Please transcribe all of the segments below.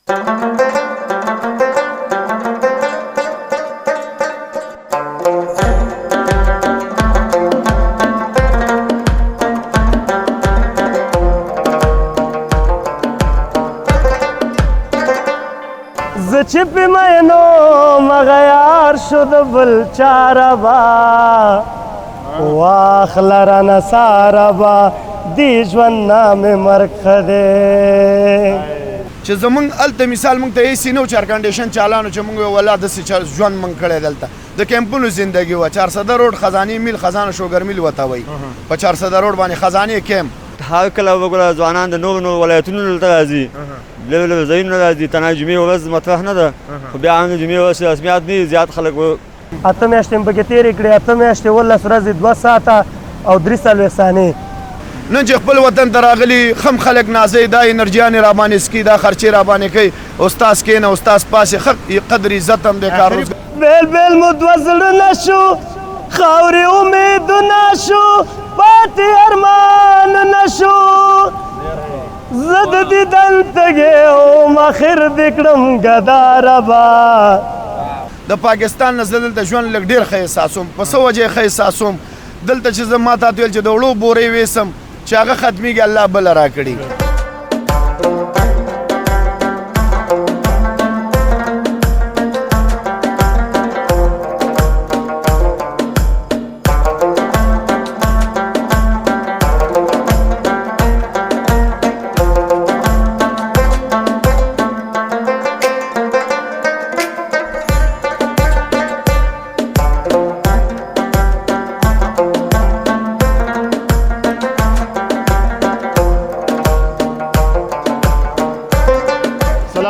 زه چې پې مینو مغه یار شو د بل چا ربا واخله رانه ساربا دې ژوند نه مې مرګ ښه دی چې زمونږ هلته مثال موږ ته هېڅ نه و چې ایر کنډیشن چالانو چې موږ والله داسې ژوند موږ کړی دلته د کیمپونو زندګي وه 400 روډ خزانې میل خزانه شوګر میل ورته وایي په 400 روډ باندې خزانې کیمپ هر کله وګوره ځوانان د نورو ولایتونو دلته راځي لږ لږ ځایونه راځي تنها جمعې ورځ مطرح نه ده خو بیا هم د جمعې ورځ رسمیات نه زیات خلک 8 میاشتې مې پکې تېرې کړې 8 میاشتې 11 ورځې 2 ساعته او 3 ثانیې نن چې خپل وطن ته راغلي خم خلک نازوي دا انرجیانې راباندې سکي دا خرچې راباندې کوي استاز کېنه استاز پاسې ښه قدر عزت هم دی کار بیل بیل مو دوه زړونه شو خاورې امیدونه شو پاتې ارمانونه شو زه د دیدن تږې وم اخر دې کړم ګدا ربا د پاکستان نه زه دلته ژوند لږ ډېر ښه احساسوم په څه وجه یې ښه احساسوم دلته چې زه ما تاته ویل چې د وړو بورې ویسم چې هغه ختمیږي الله بله راکړي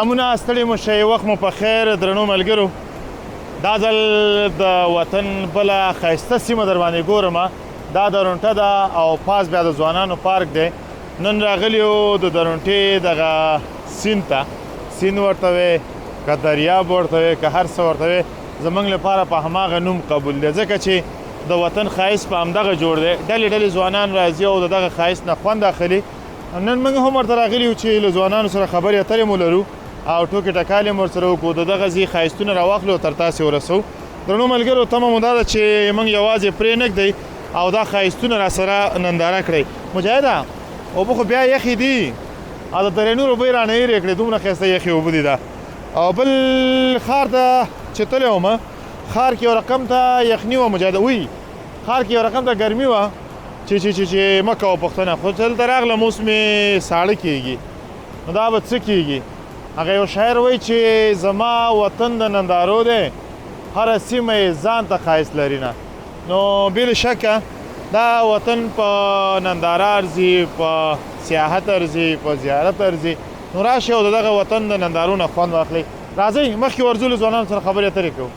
سلامونه ستړي مو شئ وخت مو په خیر درنو ملګرو دا ځل د وطن بله ښایسته سیمه در باندې ګورم دا درونټه ده او پاس بیا د ځوانانو پارک دی نن راغلي یو د درونټې دغه سیند ته سیند ورته وی که دریاب ورته وی که هر څه ورته وی زموږ لپاره په هماغه نوم قبول دی ځکه چې د وطن ښایست په همدغه جوړ دی ډلې ډلې ځوانان راځي او د دغه ښایست نه خوند اخلي نن موږ هم ورته راغلي یو چې له ځوانانو سره خبرې اترې مو لرو او ټوکې ټکالې مو ورسره وکړو د دغه ځای ښایستونه راواخلو او تر تاسې ورسوو درنو ملګرو تمه مو دا ده چې موږ یوازې پرې نږدئ او دا ښایستونه راسره ننداره کړئ مجاهده اوبه خو بیا یخې دي او د ترینو روبۍ رانه هېرې کړې دومره ښایسته یخې اوبه دي دا او بل ښار ته چې تللی وم ښار کې یو رقم ته یخني وه مجاهده وی ښار کې یو رقم ته ګرمي وه چې مه کوه پوښتنه خو چې دلته راغلم اوس مې ساړه کېږي نو دا به څه کېږي هغه یو شاعر وایي چې زما وطن د نندارو دی هره سیمه یې ځان ته ښایست لري نه نو بې شکه دا وطن په ننداره ارځي په سیاحت ارځي په زیارت ارځي نو راشئ او د دغه وطن د نندارو نه خوند واخلئ راځئ مخکې ورځو له ځوانانو سره خبرې اترې کوو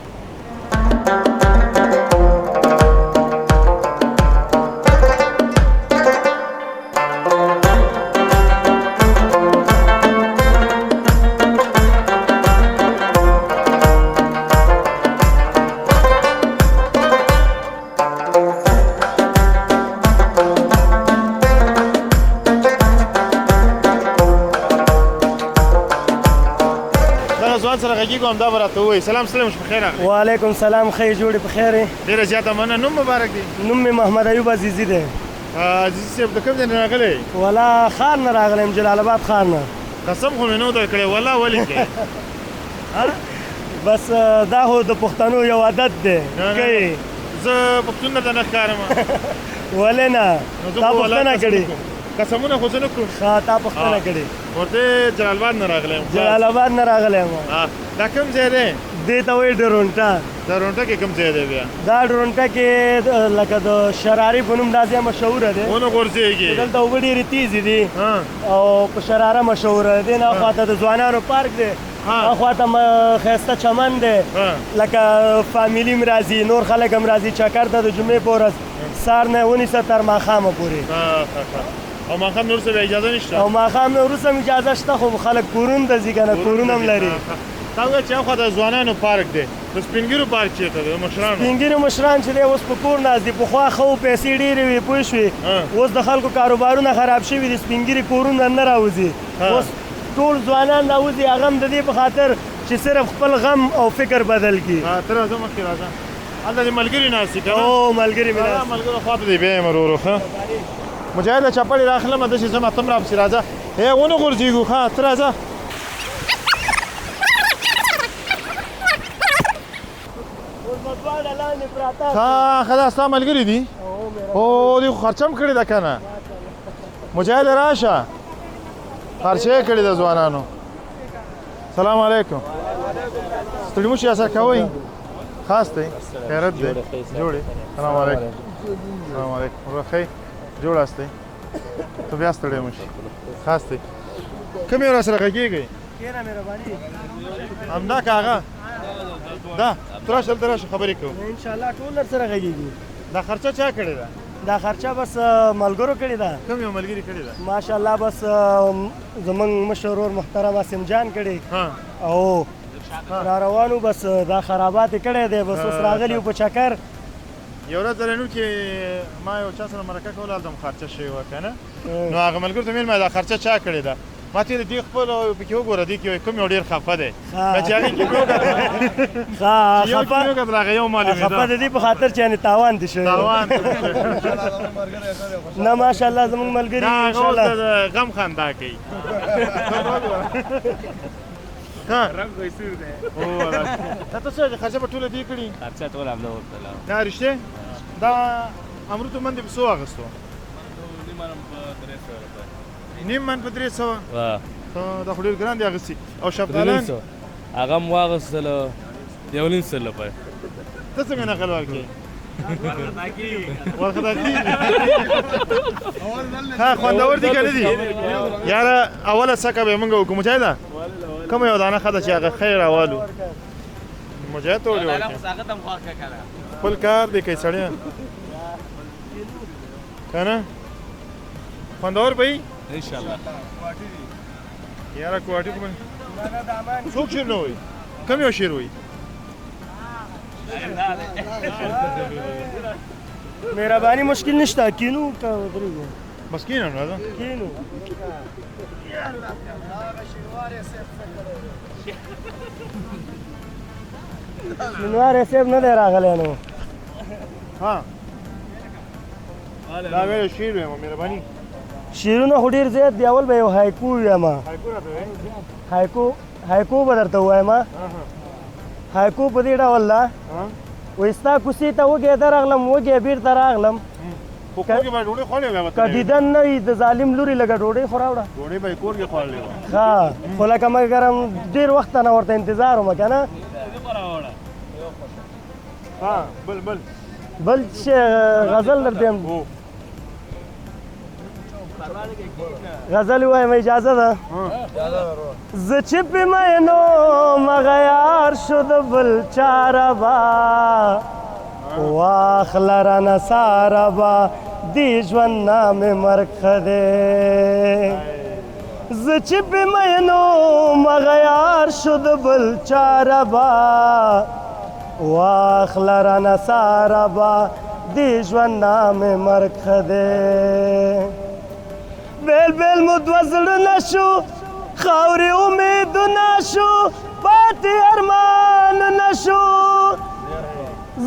کوم دا به راته ووایي سلام سلام شو بخیر راغلی وعلیکم سلام ښه یې جوړې په خیر یې ډېره زیاته مننه نوم مبارک دی نوم مې محمد ایوب عزیزي دی عزیزي صاحب د کوم ځای نه راغلی ولا ښار نه راغلی یم جلال آباد ښار نه قسم خو مې نه و درکړی ولا ولې کوې بس دا خو د پښتنو یو عادت دی کوي زه پښتون نه ته نه ښکارم ولې نه تا پوښتنه کړې قسمونه خو زه نه کړو تا پوښتنه کړې ورته جلال آباد نه راغلی یم جلال آباد نه راغلی یم دا کوم ځای دی دې ته وایي ډرونټه ډرونټه کې کوم ځای دی بیا دا ډرونټه کې لکه د شراري په نوم دا ځای مشهوره دی ونه غورځېږي دلته اوبه ډېرې تیزې دي او په شراره مشهوره دی نه خواته د ځوانانو پارک دی خواته ښایسته چمن دی لکه فامیلي هم راځي نور خلک هم راځي چکر ته د جمعې په ورځ سهار نه ونیسه تر ماښامه پورې او ماښام نه وروسته بیا اجازه نشته او ماښام نه وروسته هم اجازه شته خو خلک کورونو ته ځي که نه کورونه هم لري تا وویل چې هاخوا د ځوانانو پارک دی د سپین ږیرو پارک چېرته دی د مشرانو سپین ږیرو مشران چې دی اوس په کور ناست دي پخوا ښه و پیسې ډېرې وې پوه شوې اوس د خلکو کاروبارونه خراب شوي دي سپین ږیري کورونه نه راوځي اوس ټول ځوانان راوځي هغه هم د دې په خاطر چې صرف خپل غم او فکر بدل کړي. ته راځه مخکې راځه هلته دې ملګري ناست دي که نه؟ او ملګري مې ناست ملګرو خواته دې بیا یم ورو ښه مجاهده چپړې راخلمه داسې ځم ته هم راپسې راځه ونه غورځېږو ښه ته راځه ښه دا ستا ملګري دي او دوی خو خرچه هم کړې ده که نه مجاهده راشه خرچه یې کړې ده ځوانانو سلام علیکم ستړي مو شي اثر کوئ خاص دی خیرت دی جوړې سلام علیکم سلام علیکم ورخی جوړ هستئ ته بیا ستړی مو شي خاص دی کوم یو را سره غږېږئ همدا که هغه دا ته راشه دلته راشه خبرې کوو انشاءالله ټول در سره غږېږي. دا خرچه چا کړې ده؟ دا خرچه بس ملګرو کړې ده. کوم یو ملګري کړې ده؟ ماشاءالله بس زمونږ مشر ورور محترم عاصم جان کړې او را روانو بس دا خرابات یې کړی دی بس اوس راغلي یو په چکر یو ورځ زرنور کې ما یو چا سره مرکه کوله هلته هم خرچه شوې وه که نه نو هغه ملګرو ته مې ویل دا خرچه چا کړې ده ما ته دې خپل پکې وګوره دې کې کوم یو ډېر خفه دی چې هغې کې مې وکتل یو کې مې وکتل هغه یو معلومېده خفه د دې په خاطر چې یعنې تاوان دې شوی تاوان نه ماشاءالله زموږ ملګري هغه اوس د غم خندا کوي رنګ یې سور دی دا ته څه خرچه به ټوله دې کړي خرچه ټوله همدا ورکړله نه رښتیا دا امرود من دې په څو اخېستو نیم من په 300 دا خو ډېر ګران دي اخېستي او شفتالان هغه هم واخېستله 1.5 روپۍ ته څنګه نقل ورکړې ورخطا کېږي ها خوندور دي که نه دي یاره اوله څکه به یې مونږ وکړو مجاهده کومه یو دانه ښه ده چې هغه ښه یې راوالو مجاهد ته ولې ورکړې خپل کار دی کوي سړی که نه خوندور به وي انشاءالله یاره کوټې خو څوک شعر نه وایي کوم یو شعر وایي مهرباني مشکل نشته کینو که ودرېږو بس کښېنم راځه کینو شینواری صاحب نه دی راغلی نو ها دا ویلو شعر وایم مهرباني شعرونه خو ډېر زیات دي اول به یو هایکو ووایم هایکو به درته ووایم هایکو په دې ډول ده وایي ستا کوڅې ته وږی درغلم وږی بېرته راغلم خو کور کې به ډوډۍ خوړلې وه که دیدن نه وي د ظالم لورې لږه ډوډۍ خو راوړه ډوډۍ به یې کور کې خوړلې وه ښه خو لکه مګر ډېر وخت نه ورته انتظار وم که نه ها بل چې غزل درته یم غزل ووایم اجازه ده زه چې پې مینو مغه یار شو د بل چا ربا واخله رانه ساربا دې ژوند نه مې مرګ ښه دی زه چې پې مینو مغه یار شو د بل چا ربا واخله رانه ساربا دې ژوند نه مې مرګ ښه دی بیل بیل مو دوه زړونه شو خاورې امیدونه شو پاتې ارمانونه شو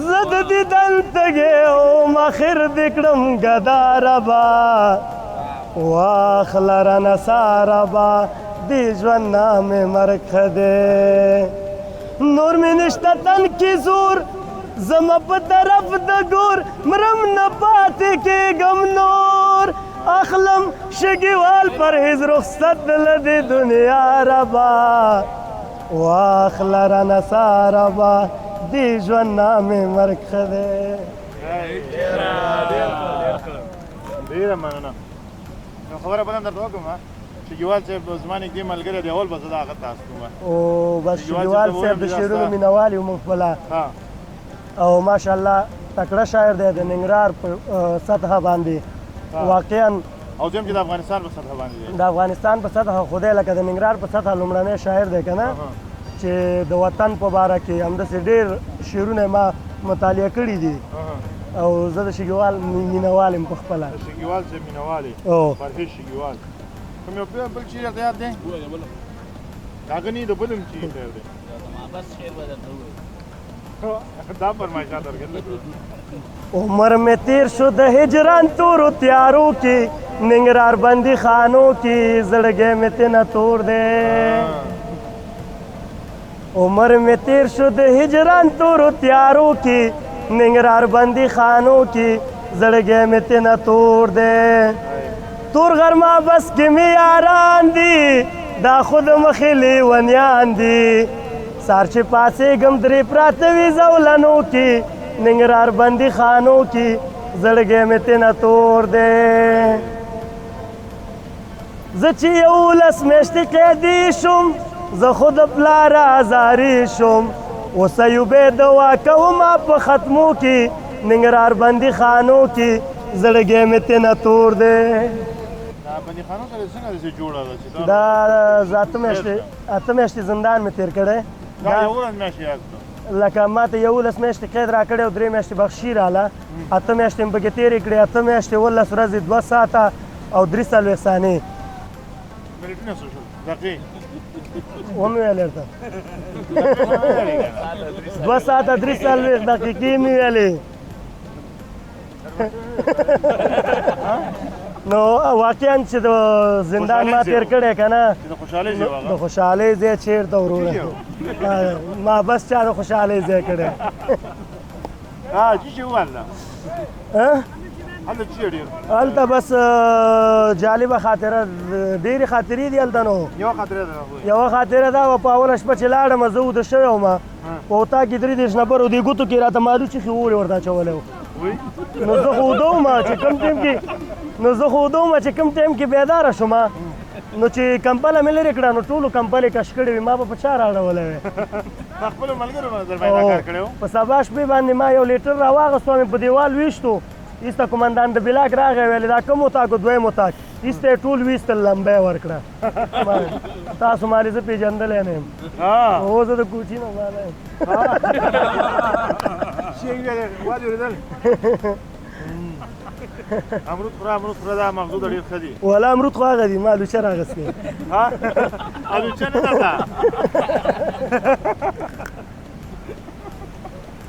زه د دیدن تږی وم اخر دې کړم ګدا ربا واخله رانه ساربا دې ژوند نه مې مرګ ښه دی نور مې نشته تن کې زور زما په طرف د ګور مرم نه پاتې کېږم نور اخلم شګیوال پرهیز رخصت له دې دنیا ربا واخله رانه ساربا دې ژوند نه مې مرګ ښه دی ډېره مننه یو خبره بله هم درته وکړم شګیوال صاحب زما نږدې ملګری دی اول به زه د هغه ته استوم او بس شګیوال صاحب د شعرونو مینوال یو موږ خپله او ماشاءالله تکړه شاعر دی د ننګرهار په سطحه باندې واقعا او دویم چې د افغانستان په سطحه باندې دی د افغانستان په سطحه خو دی لکه د ننګرهار په سطحه لومړنی شاعر دی که نه چې د وطن په باره کې همداسې ډېر شعرونه ما مطالعه کړي دي او زه د شګیوال مینوال یم په خپله شګیوال صاحب مینوال یې پرهیز شګیوال کوم یو بل شي درته یاد دی هغه نه د بل هم شي خیر دی بس شعر به درته ووایم دا فرمایشات درکړل عمر میں تیر شد ہجران تورو تیاروں کی ننگرار بندی خانوں کی زڑگے میں تینا توڑ دے عمر میں تیر شد ہجران تورو تیاروں کی ننگرار بندی خانوں کی زڑگے میں تینا توڑ دے تور غرما بس کی میاران دی دا خود مخیلی ونیان دی سارچ پاسے گم دری پراتوی زولنوں کی ننگرار بندی خانوں کی زڑگے میں تینا توڑ دے زچی یولس میشتی قیدی شم ز خود پلارا زاری شم و سیوبے دوا کوما پا ختموں کی ننگرار بندی خانوں کی زڑگے میں تینا توڑ دے بندي خانو سره څنګه داسې جوړه ده چې دا اته میاشتې زندان مې تیر کړی دا یو ورځ میاشتې یاد کړه لکه ما ته 11 میاشتې قید راکړی او 3 میاشتې بخشي راله 8 میاشتې مې پکې تېرې کړې 8 میاشتې 11 ورځې 2 ساعته او 3 ثانیې منټونه څو شول دقیقې ومې ویلې ورته 2 ساعته 3 دقیقې مې ویلې نو واقعا چې د زندان ما تیر کړی که نه د خوشحالۍ ځای د خوشحالۍ ځای چېرته وروره ما بس چا د خوشحالۍ ځای کړی چې وویل هلته چې ډېر هلته بس جالبه خاطره ډېرې خاطرې دي هلته نو یوه خاطره ده یوه خاطره دا وه په اوله شپه چې لاړم زه وده شوی وم په اطاق کې 3 نفرو دې ګوتو کې راته مالو چې خورې ورته اچولی و نو زه خو وده وم چې کوم ټایم کې بیداره شوم نو چې کمپله مې لرې کړه نو ټولو کمپلې کش کړې وې ما به په چا راړولی وې په خپلو ملګرو باندې در باندې کار کړی و په سبا شپې باندې ما یو لیټر راواغستو مې په دیوال ویشتو ایسته کومندان د بلاک راغی ویلې دا کوم اتاق و دویم اتاق ایسته یې ټول ویستل لمبی ورکړه تاسو مالې زه پېژندلی نه یم هو زه د کوچي نه والا یم امرود خوره دا مغزو د ډېر ښه دي والا امرود خو هغه دي ما لوچه راغستې الوچه نه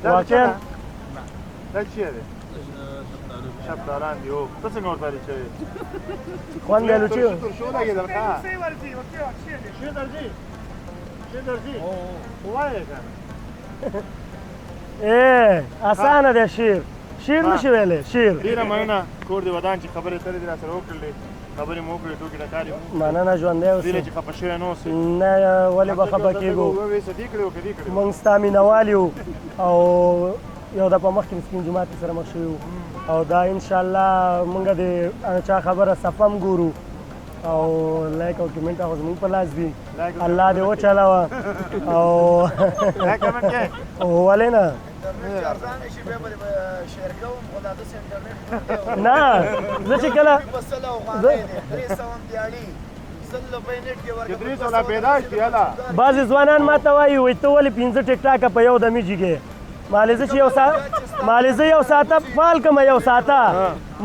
ده واقعا دا چی دی شفتاران دی او ته څنګه ورته لري چې خوند یې لوچې و شو لګېدل ښه شی درځي ووایه که اسانه دی شیر نشي ویلی شیر ډېره مننه کور دې ودان چې خبرې ترې دې راسره وکړلې خبرې مو وکړې ټوکې ټکالې مو مننه ژوندی اوسې دې چې خفه شوی نه اوسې نه ولې به خفه کېږو وویسه دې کړې و که دې کړې موږ ستا مینهوال یو او یو دفعه مخکې سپین جومات سره مخ شوي وو او دا انشاءالله موږ د چا خبره صفه هم ګورو او لایک او کمنټ هغه زموږ په لاس دي الله دې وچلوه او ولې نه نه زه چې کله بعضې ځوانان ما ته وایي وایي ته ولې 5 ټیک ټاکه په یو دمې جګې مالې زه یو ساعته فعال کړم یو ساعته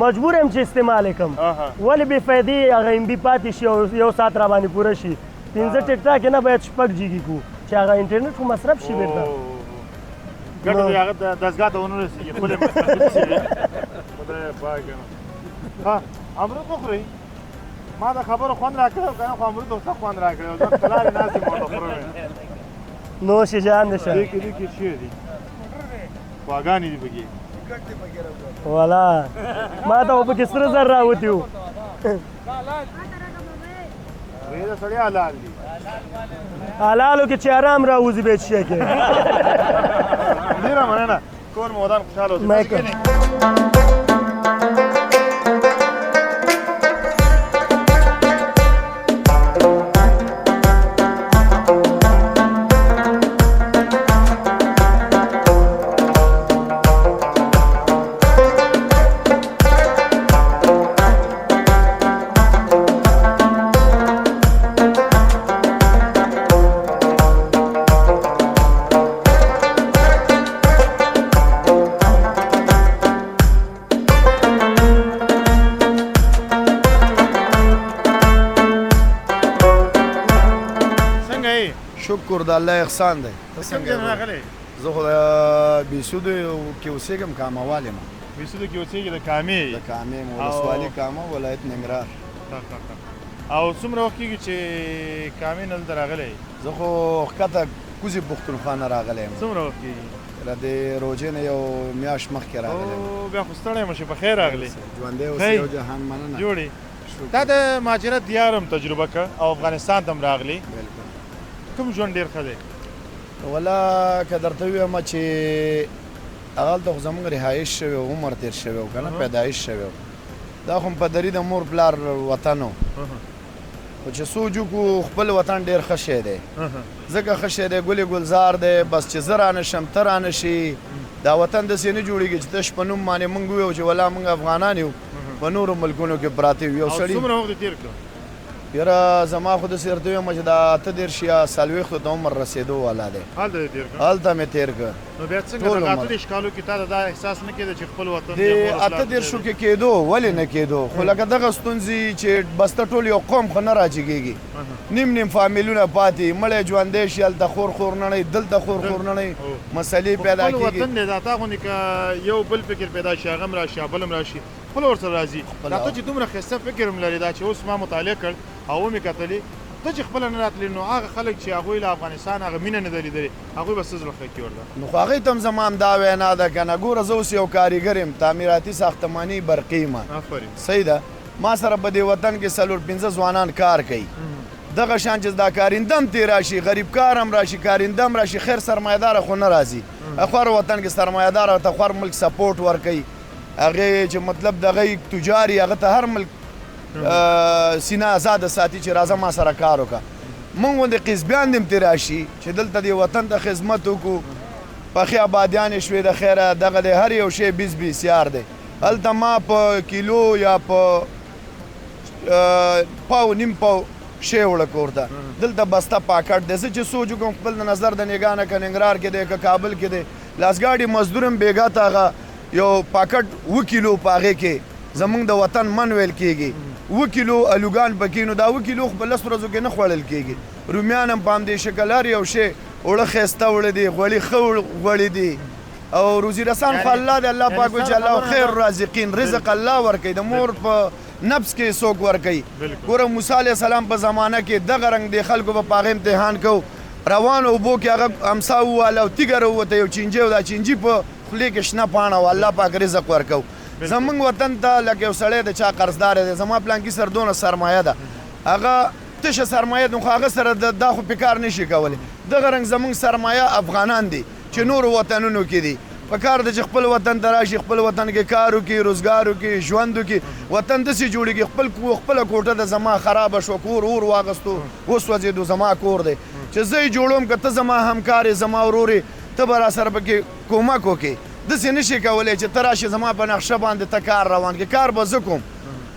مجبور یم چې استعمال یې کړم ولې بې فایدې هغه ام بي پاتې شي او یو ساعت را باندې پوره شي 5 ټیک ټاک نه باید 6 جیګي کړو چې هغه انټرنیټ خو مصرف شي بېرته ګټه دې هغه دستګاه ته ونه رسېږي خپلې مصرف شي خدای پاک ها امرود وخورئ ما د خبرو خوند راکړی او که نه خو امرود ورته خوند راکړی او زه په لارې ناست یم ورته خورم نوش جان دې شه دې کې شی دي غواګانې دي پکې والا ما ته خو پکې سره زر راوتي وو وایي دا سړی حلال دي حلالو کې چې آرام راوځي به څه کې ډېره مننه کور مو ودان خوشحاله اوسئ شکر د الله احسان دی. ته کوم ځای نه څنګه یې؟ راغلی؟ زه خو د بیسودو کې اوسېږم کاموال یم. بیسودو کې اوسېږي د کامې د کامې ولسوالي کامه ولایت ننګرهار. او څومره وخت کېږي چې کامې نه دلته راغلی؟ زه خو ښکته کوزي پښتونخوا نه راغلی یم. څومره وخت کېږي؟ د دې روژې نه یو میاشت مخکې راغلی یم. او بیا خو ستړی یم چې په خیر راغلی. ژوندی اوسې یو جهان مننه. جوړې تا د مهاجرت دیار هم تجربه کړه او افغانستان ته هم راغلی. بالکل. کوم ژوند ډېر ښه دی؟ ولا که درته ووایم چې هغلته خو زموږ رهایش شوی و، عمر تېر شوی و که نه پیدایش شوی و. دا خو په دري د مور پلار وطن و، خو چې سوچ وکړو خپل وطن ډېر ښه شی دی. ځکه ښه شی دی، ګلې ګلزار دی. بس چې زه رانه شم ته رانه شي، دا وطن داسې نه جوړېږي چې تش په نوم باندې موږ وویو چې ولا موږ افغانان یو، په نورو ملکونو کې پراته یو. یو سړي څومره وخت تېر کړو؟ یاره زما خو داسې درته ویم چې دا 38 یا 40 د عمر رسېدو والا دی. هلته دې تېر کړو؟ هلته مې تېر کړ. نو بیا څنګه د 38 کالو کې تا ته دا احساس نه کېده چې خپل وطن د 38 کې کېدو ولې نه کېدو؟ خو لکه دغه ستونزې چې بس ته ټول یو قوم خو نه راجګېږي، نیم نیم فامیلونه پاتې، مړی ژوندی شي، هلته خور خور نړۍ، دلته خور خور نړۍ، مسلې پیدا کېږي. خپل وطن دی دا تا غوندې که یو بل فکر پیدا شي، هغه هم راشي، بل هم راشي، خپل ورسره راځي. دا ته چې دومره ښایسته فکر هم لرې، دا چې اوس ما مطالعه کړ او ومې کتلې، ته چې خپله نه راتلې نو هغه خلک چې هغوی له افغانستان هغه مینه نه ده لیدلې، هغوی به څه زړه ښه کړي ورته؟ نو خو هغوی ته هم زما همدا وینا ده که نه. ګوره زه اوس یو کاریګر یم، تعمیراتي ساختماني برقي یم. آفرین. صحیح ده. ما سره په دې وطن کې 4-5 ځوانان کار کوي. دغه شان چې دا کارنده هم ترې راشي، غریب کار هم راشي، کارنده هم راشي، خیر سرمایه‌داره خو نه راځي. خور وطن کې سرمایه‌دار ته خور ملک سپورټ ورکوي، هغې چې مطلب دغه تجار یې هغه ته هر ملک سینه آزاده ساتي چې راځه ما سره کار وکړه. موږ غوندې قزبیان دې هم ترې راشي چې دلته دې وطن ته خدمت وکړو، پخې آبادیانې شوې د خیره، دغه د هر یو شی 20 یار دی. هلته ما په کیلو یا په پاو نیم پاو شی وړه کورته، دلته بسته پاکټ دی. زه چې سوچ وکړم خپل د نظر د نګاه نه که ننګرهار کې دی که کابل کې دی، لاسګاډي مزدور هم بېګا ته هغه یو پاکټ 2 کیلو په هغې کې زمونږ د وطن من ویل کېږي، 2 کیلو الوګان پکې، نو دا 2 کیلو خو په 10 ورځو کې نه خوړل کېږي. رومیان هم په همدې شکل هر یو شی اوړه ښایسته وړه دي، غوړي ښه غوړي دي. او روزي رسان خو الله دی، الله پاک وایي چې الله خیر رازقین، رزق الله ورکوي، د مور په نفس کې څوک ورکوي. ګوره موسی علیه السلام په زمانه کې دغه رنګ د خلکو به په هغې امتحان کوو، روانو اوبو کې هغه امسا وواله او تیږه راووته، یو چینجی و، دا چینجي په خولې کې شنه پاڼه و، الله پاک رزق ورکو. زمونږ وطن ته لکه یو سړی د چا قرضدار دی، زما پلانکي سره دونه سرمایه ده، هغه تشه سرمایه ده، خو هغه سره دا خو پې کار نشي کولی. دغه رنګ زمونږ سرمایه افغانان دي چې نورو وطنونو کې دي. په کار ده چې خپل وطن ته راشي، خپل وطن کې کار وکړي، روزګار وکړي، ژوند وکړي. وطن داسې جوړېږي خپله کوټه ده زما خرابه شوه، کور اور واغستو، وسوځېدو، زما کور دی چې زه یې جوړوم، که ته زما همکار یې، زما ورور یې، ته به راسره پکې کومک وکړې. داسې نشي کولی چې ته راشې زما په نقشه باندې ته کار روان کړې. کار به زه کوم،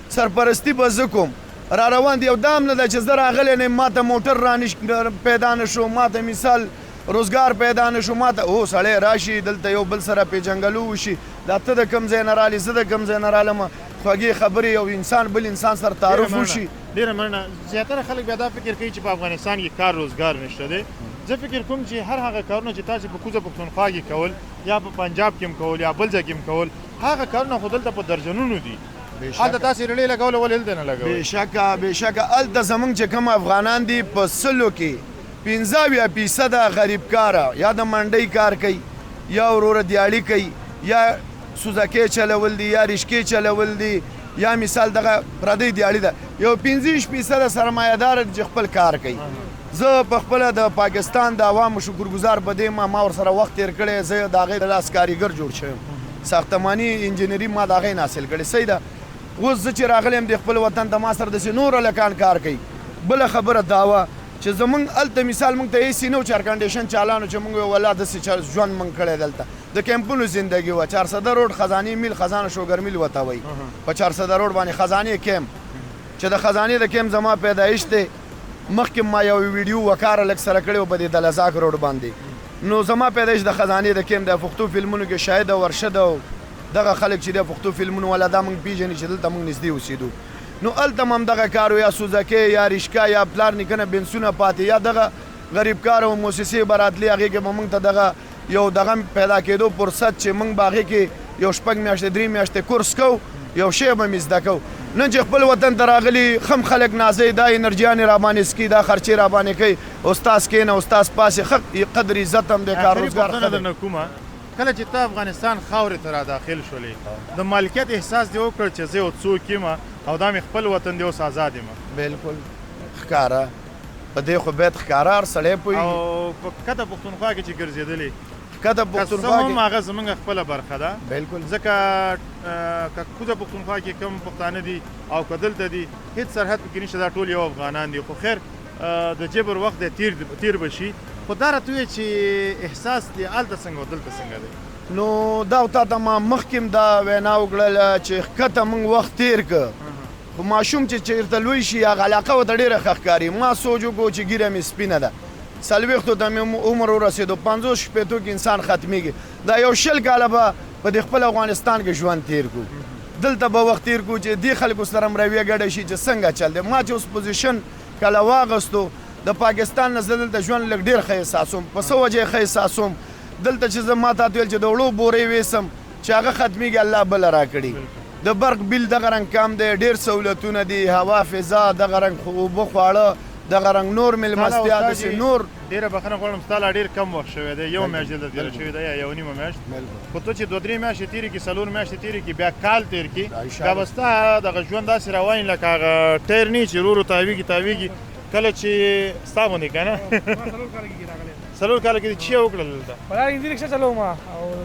سرپرستي به زه کوم، را روان دي. او دا هم نه ده چې زه راغلی نه یم، ما ته موټر پیدا نه شو، ما ته مثال روزګار پیدا نه شو، ما ته او سړی راشي دلته یو بل سره پیژنګلو وشي، دا ته د کوم ځای نه رالې، زه د کوم ځای نه رالم، خوږې خبرې یو انسان بل انسان سره تعارف وشي. ډېره مننه. زیاتره خلک بیا دا فکر کوي چې په افغانستان کې کار روزګار نشته دی. زه فکر کوم چې هر هغه کارونه چې تاسو په کوزه پښتونخوا کې کول، یا په پنجاب کې هم کول، یا بل ځای کې هم کول، هغه کارونه خو دلته په درجنونو دي. هلته تاسې رڼې لګولې ولې هلته نه لګوئ؟ بېشکه هلته زموږ چې کوم افغانان دي په 100 کې 15% غریب کاره، یا د منډۍ کار کوي، یا وروره دیاړي کوي، یا سوزکې چلول دي، یا رشکې چلول دي، یا مثال دغه پردۍ دیاړي ده. یو 25% سرمایه‌دار چې خپل کار کوي. زه په خپله د پاکستان د عوامو شکرګزار په دې ما ورسره وخت تېر کړی، زه د هغې د لاس کاریګر جوړ شوی، ساختماني انجینري ما د هغې نه حاصل کړې. صحیح ده. اوس زه چې راغلی یم د خپل وطن ته، ما سره داسې نور هلکان کار کوي. بله خبره دا وه چې زمونږ هلته مثال مونږ ته هېڅ نه و چې ایر کنډیشن چالانو چې مونږ والله داسې ژوند مونږ کړی دلته. د کیمپونو زندګي وه. 400 روډ خزانې میل، خزانه شوګر میل ورته وایي، په 400 روډ باندې خزانې کیمپ، چې د خزانې د کیمپ زما پیدایش دی. مخکې ما یو ویډیو وکاره لږ سره کړی و په دې دلزاک روډ باندې. نو زما پیدایش د خزانې د کیمپ د پښتو فلمونو کې شاهد او ورشد او دغه خلک چې د پښتو فلمونو والا دا مونږ پیژني چې دلته مونږ نږدې اوسېدو. نو هلته هم دغه کار و، یا سوزکې، یا رشکه، یا پلار نیکه نه بنسونه پاتې، یا دغه غریب کار او موسسې به راتلې هغې کې به موږ ته دغه یو دغه پیدا کېدو فرصت چې موږ به هغې کې یو 6 میاشتې 3 میاشتې کورس کوو یو شی به مې زده کوو نن چې خپل وطن ته راغلي خم خلک نازوي دا انرجیانې راباندې سکي دا خرچې راباندې کوي استاد کښېنه استاد پاسې ښه قدر عزت هم دی کار روزګار ښه دی درنه کومه کله چې ته افغانستان خاورې ته را داخل شولې د مالکیت احساس دې وکړ چې زه یو څوک یم او دا مې خپل وطن دی اوس آزاد یم بالکل ښکاره په دې خو باید ښکاره هر سړی پوهېږي او په کته پښتونخوا کې چې ګرځېدلې کته که څه پښتونخوا هم کې هغه زموږ خپله برخه ده بالکل ځکه که کوزه پښتونخوا کې کم پښتانه دي او که دلته دي هېڅ سرحد پکې نشته دا ټول یو افغانان دي خو خیر د جبر وخت دی تیر به شي خو دا راته وایي چې احساس دی هلته څنګه او دلته څنګه دی نو دا تا ته ما مخکې دا وینا وکړله چې ښکته موږ وخت تیر که خو ماشوم چې چېرته لوی شي هغه علاقه ورته ډېره ښه ښکاري ما سوچ وکړو چې ږیره مې سپینه ده 40 ته مې عمر ورسېدو 50 شپېتو کې انسان ختمیږي دا یو 20 کاله به په دې خپل افغانستان کې ژوند تیر کړو دلته به وخت تیر کړو چې دې خلکو سره هم رویه ګډه شي چې څنګه چل دی ما چې اوس پوزیشن کله واغستو د پاکستان نه زه دلته ژوند لږ ډېر ښه احساسوم په څه وجه ښه احساسوم دلته چې زه ما ته ویل چې د وړو بورې ویسم چې هغه ختمیږي الله بله راکړي د برق بیل دغه رنګ کم دی ډېر سهولتونه دي هوا فضا دغه رنګ اوبه خواړه دغه رنګ نور مېلمستیا داسې نور ډېره بخښنه غواړم ستا لا ډېر کم وخت شوی دی یو میاشت دلته تېره شوې ده یا یو نیمه میاشت خو ته چې 2-3 میاشتې تېرې کړي 4 میاشتې تېرې کړي بیا کال تېر کړي بیا به ستا دغه ژوند داسې روان وي لکه هغه ټایر نه چې ورو ورو تاویږي کله چې ستا غوندې که نه 4 کاله کې چی وکړل دلته په دا هندي رکشه چلوم او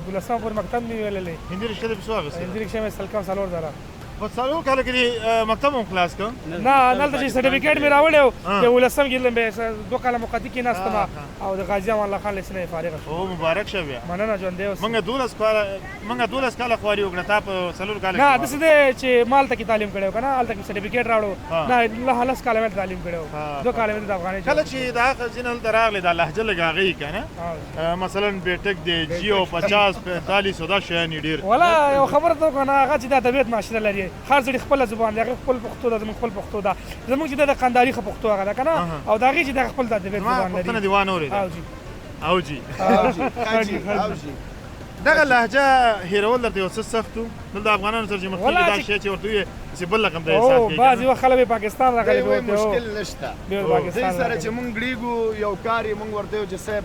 12 پورې مکتب مې ویللې هندي رکشه دې په څو اخیستې هندي رکشه مې سلکم 4 زره په 4 کاله کې مکتب هم خلاص کړ نه دلته چې سرټیفیکیټ مې راوړی و د 19 کې لمبه 2 کاله موقتی کې ناستم او د غازی امان الله خان لیسنه فارغ شو او مبارک شه بیا مننه ژوندی اوس منګه 12 کاله خواري وکړه تا په 4 کاله نه داسې دی چې مال ته کې تعلیم کړی کنه هلته کې سرټیفیکیټ راوړو نه الله لس کاله مې تعلیم کړی 2 کاله مې د افغاني کله چې دا خزینه دلته راغلی دا لهجه لږ هغې که نه مثلا بیټک دی جیو 50 45 دا شیان یې ډېر ولا یو خبره ته وکړه هغه چې دا طبیعت معاشره لري هر سړي خپله زبان دی هغه خپل پښتو ده زموږ خپل پښتو ده زموږ چې د قنداري ښه پښتو هغه ده که نه او د هغې چې د خپل د طبیعت زبان لري پوښتنه دې وانه اورېده اوجي دغه لهجه هېرول درته یو څه سخت و دلته افغانانو سره چې مخ کېږي دا شی چې ورته وایي چې بل رقم د احساس کوي بعضې وخت خلک پاکستان راغلي دی مشکل نشته دې سره چې مونږ ګړېږو یو کار یې مونږ ورته وایو چې صاحب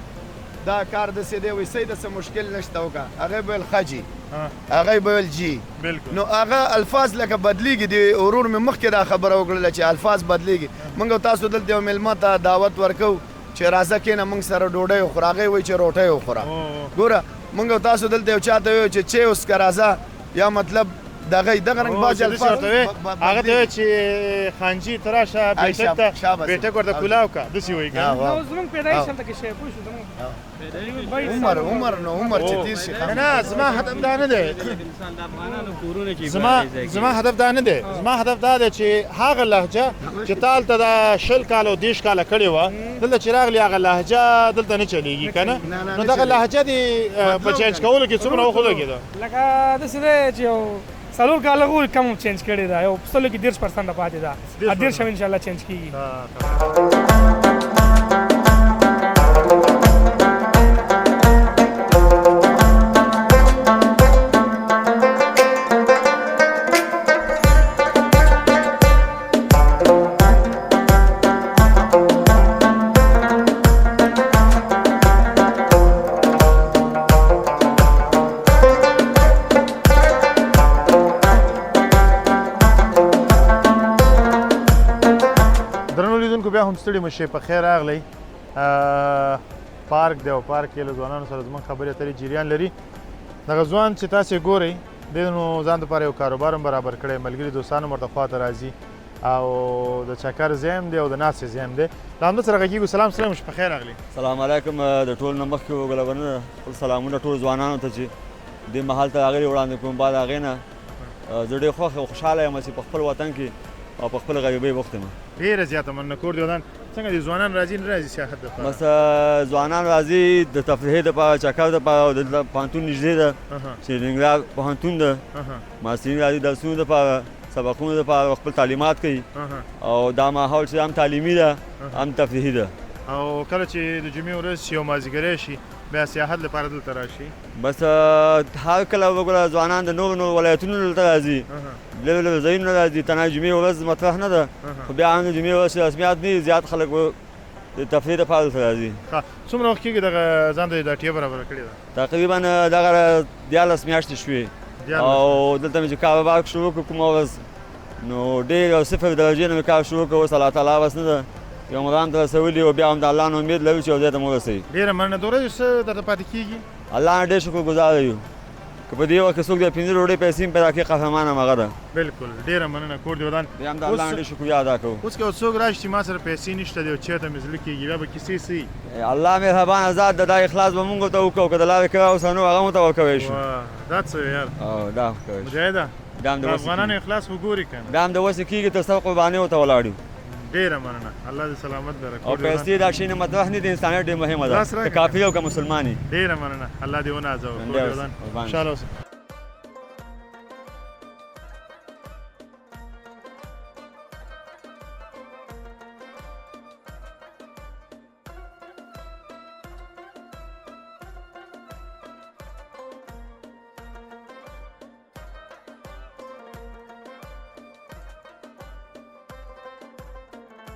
دا کار داسې دی وایي صحیح داسې مشکل نشته وکړه هغه به ویل ښه جي هغه به ویل جي نو هغه الفاظ لکه بدلېږي د ورور مې مخکې دا خبره وکړله چې الفاظ بدلېږي مونږ تاسو دلته یو مېلمه ته دعوت ورکوو چې راځه کښېنه مونږ سره ډوډۍ وخوره هغې وایي چې روټۍ وخوره ګوره مونږ تاسو دلته یو چاته ویو چې چی اوسکه راځه یا مطلب دغه رنګ باز الفاظ هغه ته وایي چې خانجي ته راشه بیټک ته بیټک ورته کولاو که داسې وایي که نو زموږ پیدایش هلته کې شی پوه شو عمر چې تیر شي نه زما هدف دا نه دی زما هدف دا نه دی زما هدف دا دی چې هغه لهجه چې تا هلته دا 20 کاله او 30 کاله کړې وه دلته چې راغلې هغه لهجه دلته نه چلېږي که نه نو دغه لهجه دې په چینج کولو کې څومره وخت ولګېده لکه داسې دی چې یو 4 کاله خو کم چینج کړې ده یو په 100 کې 10% پاتې ده 10 انشاءالله چینج کېږي بیا هم ستړي مه شئ په خیر راغلی پارک دی او پارک کې له ځوانانو سره زموږ خبرې اترې جریان لري دغه ځوان چې تاسې ګورئ دی نو ځان دپاره یو کاروبار هم برابر کړی ملګري دوستان هم ورته خواته راځي او د چکر ځای هم دی او د ناستې ځای هم دی له همده سره غږېږو سلام په خیر راغلی سلام علیکم د ټول نه مخکې وګلونه خپل سلامونه ټول ځوانانو ته چې دې مهال ته هغې وړاندې کوم بعد هغې نه زه ډېر خوښ او خوشحاله یم چې په خپل وطن کې او په خپل غریبۍ وخت یم ډېره زیاته مننه کور دې ودان څنګه دي ځوانان راځي نه راځي سیاحت دپاره بس ځوانان راځي د تفریح دپاره چکر دپاره او دلته پوهنتون نږدې ده چې ننګرهار پوهنتون ده محصلین راځي درسونو دپاره سبقونو دپاره خپل تعلیمات کوي او دا ماحول چې هم تعلیمي ده هم تفریحي ده او کله چې د جمعې ورځ شي او مازدیګری شي بیا سیاحت لپاره دلته راشي بس هر کله وګوره ځوانان د نورو ولایتونو دلته راځي لږ لږ ځایونه راځي تنها جمعې ورځ مطرح نه ده خو بیا هم د جمعې ورځ رسمیات نه زیات خلک د تفریح لپاره دلته راځي څومره وخت کېږي دغه ځان ته دا ټیه برابره کړې ده تقریبا دغه 14 میاشتې شوې او دلته مې چې کاروبار شروع کړ کومه ورځ نو ډېر او صفر درجې نه مې کار شروع کړ اوس الله تعالی بس نه ده یو مرام ته رسولي او بیا هم د الله نه امید لرو چې یو ځای ته مو ورسوي ډېره مننه د ورځې څه درته پاتې کېږي الله نه ډېر شکر ګزاره یو که په دې وخت کې څوک د 15 ډوډۍ پیسې هم پیدا کړي قهرمان هم هغه ده بالکل ډېره مننه کور دې ودان بیا هم د الله نه ډېر شکریه ادا کوو اوس که څوک راشي چې ما سره پیسې نشته دی او چېرته مې زړه کېږي بیا به کیسې څه الله مهربانه ذات ده دا اخلاص به مونږ ته وکړو که د لارې کړه اوس نو هغه مو ته ورکوی شو دا څه یار او دا کوی شو مجاهده بیا هم د افغانانو اخلاص وګوري که نه بیا هم د وسې کېږي تر څو قربانیو ته ولاړ یو ډېره مننه الله دې سلامت لره او پیسې دا شی نه مطرح نه دي انسانیت ډېر مهمه ده که کافر او که مسلمان یې ډېره مننه الله دې ونازوه کور دې ودان خوشحاله اوسه